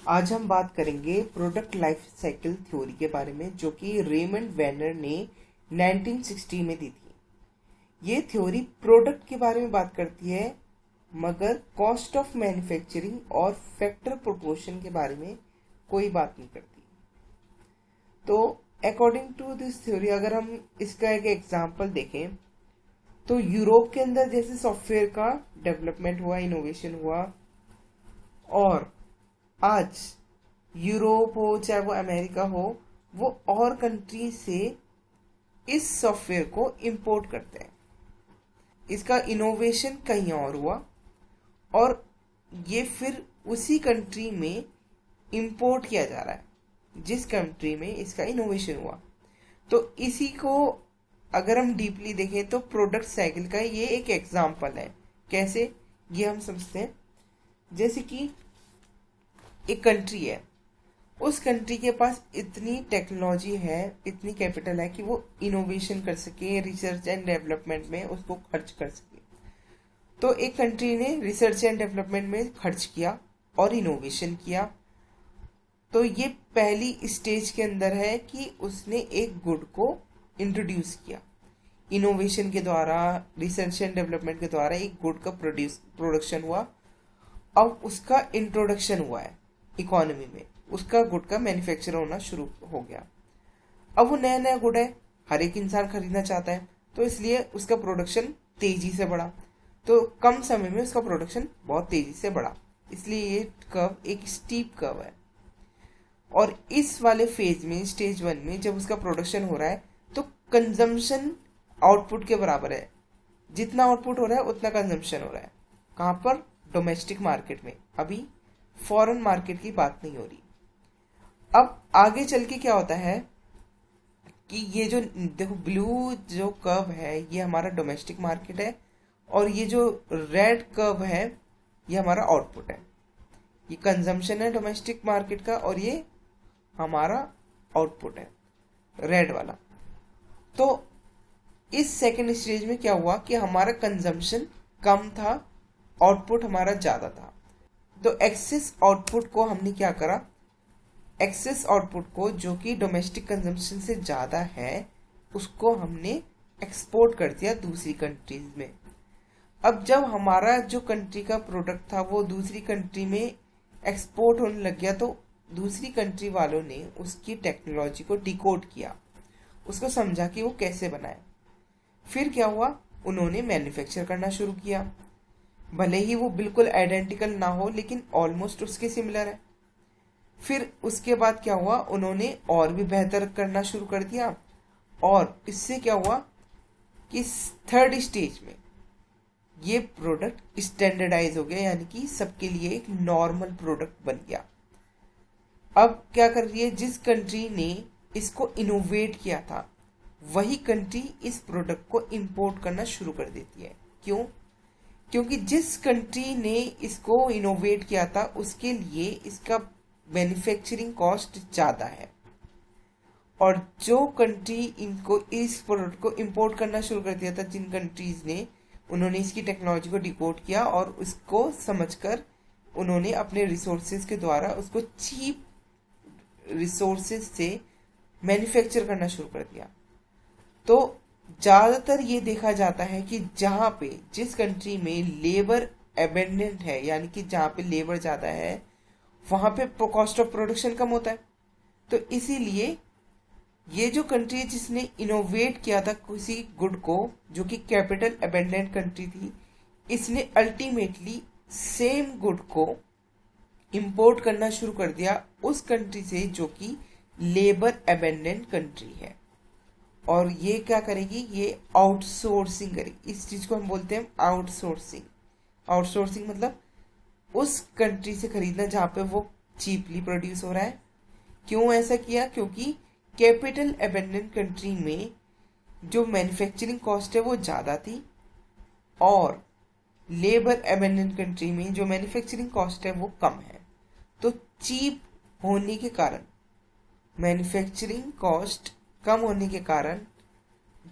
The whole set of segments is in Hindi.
आज हम बात करेंगे प्रोडक्ट लाइफ साइकिल थ्योरी के बारे में, जो कि रेमंड वेनर ने 1960 में दी थी। ये थ्योरी प्रोडक्ट के बारे में बात करती है, मगर कॉस्ट ऑफ मैन्युफैक्चरिंग और फैक्टर प्रोपोर्शन के बारे में कोई बात नहीं करती। तो अकॉर्डिंग टू दिस थ्योरी, अगर हम इसका एक एग्जांपल देखें तो यूरोप के अंदर जैसे सॉफ्टवेयर का डेवलपमेंट हुआ, इनोवेशन हुआ, और आज यूरोप हो चाहे वो अमेरिका हो, वो और कंट्री से इस सॉफ्टवेयर को इंपोर्ट करते हैं। इसका इनोवेशन कहीं और हुआ और ये फिर उसी कंट्री में इंपोर्ट किया जा रहा है जिस कंट्री में इसका इनोवेशन हुआ। तो इसी को अगर हम डीपली देखें तो प्रोडक्ट साइकिल का ये एक एग्जाम्पल है। कैसे, ये हम समझते हैं। जैसे कि एक कंट्री है, उस कंट्री के पास इतनी टेक्नोलॉजी है, इतनी कैपिटल है कि वो इनोवेशन कर सके, रिसर्च एंड डेवलपमेंट में उसको खर्च कर सके। तो एक कंट्री ने रिसर्च एंड डेवलपमेंट में खर्च किया और इनोवेशन किया। तो ये पहली स्टेज के अंदर है कि उसने एक गुड को इंट्रोड्यूस किया। इनोवेशन के द्वारा, रिसर्च एंड डेवलपमेंट के द्वारा एक गुड का प्रोडक्शन हुआ। अब उसका इंट्रोडक्शन हुआ है इकोनॉमी में, उसका गुड का मैन्युफैक्चर होना शुरू हो गया। अब वो नया नया गुड है, हर एक इंसान खरीदना चाहता है, तो इसलिए उसका प्रोडक्शन तेजी से बढ़ा। तो कम समय में उसका प्रोडक्शन बहुत तेजी से बढ़ा, इसलिए ये कर्व एक स्टीप कर्व है। और इस वाले फेज में, स्टेज 1 में, जब उसका प्रोडक्शन हो रहा है तो कंजम्पशन आउटपुट के बराबर है। जितना आउटपुट हो रहा है उतना कंजम्पशन हो रहा है। कहां पर? डोमेस्टिक मार्केट में। अभी फॉरेन मार्केट की बात नहीं हो रही। अब आगे चल के क्या होता है कि ये जो देखो ब्लू जो कर्व है ये हमारा डोमेस्टिक मार्केट है, और ये जो रेड कर्व है ये हमारा आउटपुट है। ये कंजम्पशन है डोमेस्टिक मार्केट का, और ये हमारा आउटपुट है रेड वाला। तो इस सेकेंड स्टेज में क्या हुआ कि हमारा कंजम्पशन कम था, आउटपुट हमारा ज्यादा था। तो एक्सेस आउटपुट को हमने क्या करा, एक्सेस आउटपुट को जो कि डोमेस्टिक कंजम्पशन से ज्यादा है, उसको हमने एक्सपोर्ट कर दिया दूसरी कंट्रीज में। अब जब हमारा जो कंट्री का प्रोडक्ट था वो दूसरी कंट्री में एक्सपोर्ट होने लग गया, तो दूसरी कंट्री वालों ने उसकी टेक्नोलॉजी को डिकोड किया, उसको समझा कि वो कैसे बनाए। फिर क्या हुआ, उन्होंने मैन्युफैक्चर करना शुरू किया। भले ही वो बिल्कुल आइडेंटिकल ना हो, लेकिन ऑलमोस्ट उसके सिमिलर है। फिर उसके बाद क्या हुआ, उन्होंने और भी बेहतर करना शुरू कर दिया, और इससे क्या हुआ कि थर्ड स्टेज में ये प्रोडक्ट स्टैंडर्डाइज हो गया, यानी कि सबके लिए एक नॉर्मल प्रोडक्ट बन गया। अब क्या कर रही है, जिस कंट्री ने इसको इनोवेट किया था वही कंट्री इस प्रोडक्ट को इंपोर्ट करना शुरू कर देती है। क्यों? क्योंकि जिस कंट्री ने इसको इनोवेट किया था उसके लिए इसका मैन्युफैक्चरिंग कॉस्ट ज्यादा है, और जो कंट्री इनको इस प्रोडक्ट को इंपोर्ट करना शुरू कर दिया था, जिन कंट्रीज ने, उन्होंने इसकी टेक्नोलॉजी को डिकोड किया और उसको समझकर उन्होंने अपने रिसोर्सेज के द्वारा उसको चीप रिसोर्सेज से मैन्युफैक्चर करना शुरू कर दिया। तो ज्यादातर ये देखा जाता है कि जहां पे, जिस कंट्री में लेबर एबेंडेंट है, यानी कि जहां पे लेबर ज्यादा है, वहां पे कॉस्ट ऑफ प्रोडक्शन कम होता है। तो इसीलिए ये जो कंट्री जिसने इनोवेट किया था किसी गुड को, जो कि कैपिटल एबेंडेंट कंट्री थी, इसने अल्टीमेटली सेम गुड को इंपोर्ट करना शुरू कर दिया उस कंट्री से जो कि लेबर एबेंडेंट कंट्री है। और ये क्या करेगी, ये आउटसोर्सिंग करेगी। इस चीज को हम बोलते हैं आउटसोर्सिंग। आउटसोर्सिंग मतलब उस कंट्री से खरीदना जहां पे वो चीपली प्रोड्यूस हो रहा है। क्यों ऐसा किया? क्योंकि कैपिटल एबेंडेंट कंट्री में जो मैन्युफैक्चरिंग कॉस्ट है वो ज्यादा थी, और लेबर एबेंडेंट कंट्री में जो मैन्युफैक्चरिंग कॉस्ट है वो कम है। तो चीप होने के कारण, मैन्युफैक्चरिंग कॉस्ट कम होने के कारण,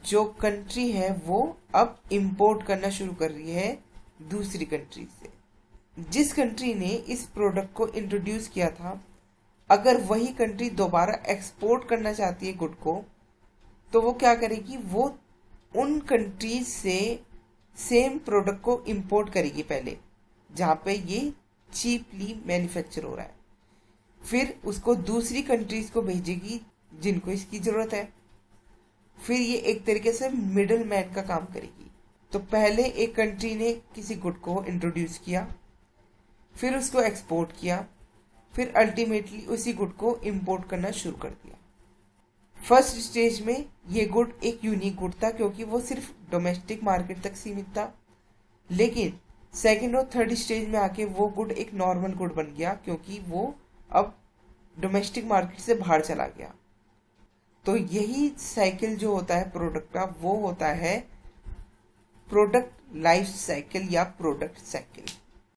जो कंट्री है वो अब इंपोर्ट करना शुरू कर रही है दूसरी कंट्री से। जिस कंट्री ने इस प्रोडक्ट को इंट्रोड्यूस किया था, अगर वही कंट्री दोबारा एक्सपोर्ट करना चाहती है गुड को, तो वो क्या करेगी, वो उन कंट्रीज से सेम प्रोडक्ट को इंपोर्ट करेगी पहले, जहाँ पे ये चीपली मैन्युफैक्चर हो रहा है, फिर उसको दूसरी कंट्रीज को भेजेगी जिनको इसकी ज़रूरत है। फिर ये एक तरीके से मिडल मैन का काम करेगी। तो पहले एक कंट्री ने किसी गुड को इंट्रोड्यूस किया, फिर उसको एक्सपोर्ट किया, फिर अल्टीमेटली उसी गुड को इंपोर्ट करना शुरू कर दिया। फर्स्ट स्टेज में ये गुड एक यूनिक गुड था क्योंकि वो सिर्फ डोमेस्टिक मार्केट तक सीमित था, लेकिन सेकेंड और थर्ड स्टेज में आके वो गुड एक नॉर्मल गुड बन गया क्योंकि वो अब डोमेस्टिक मार्केट से बाहर चला गया। तो यही साइकिल जो होता है प्रोडक्ट का, वो होता है प्रोडक्ट लाइफ साइकिल या प्रोडक्ट साइकिल।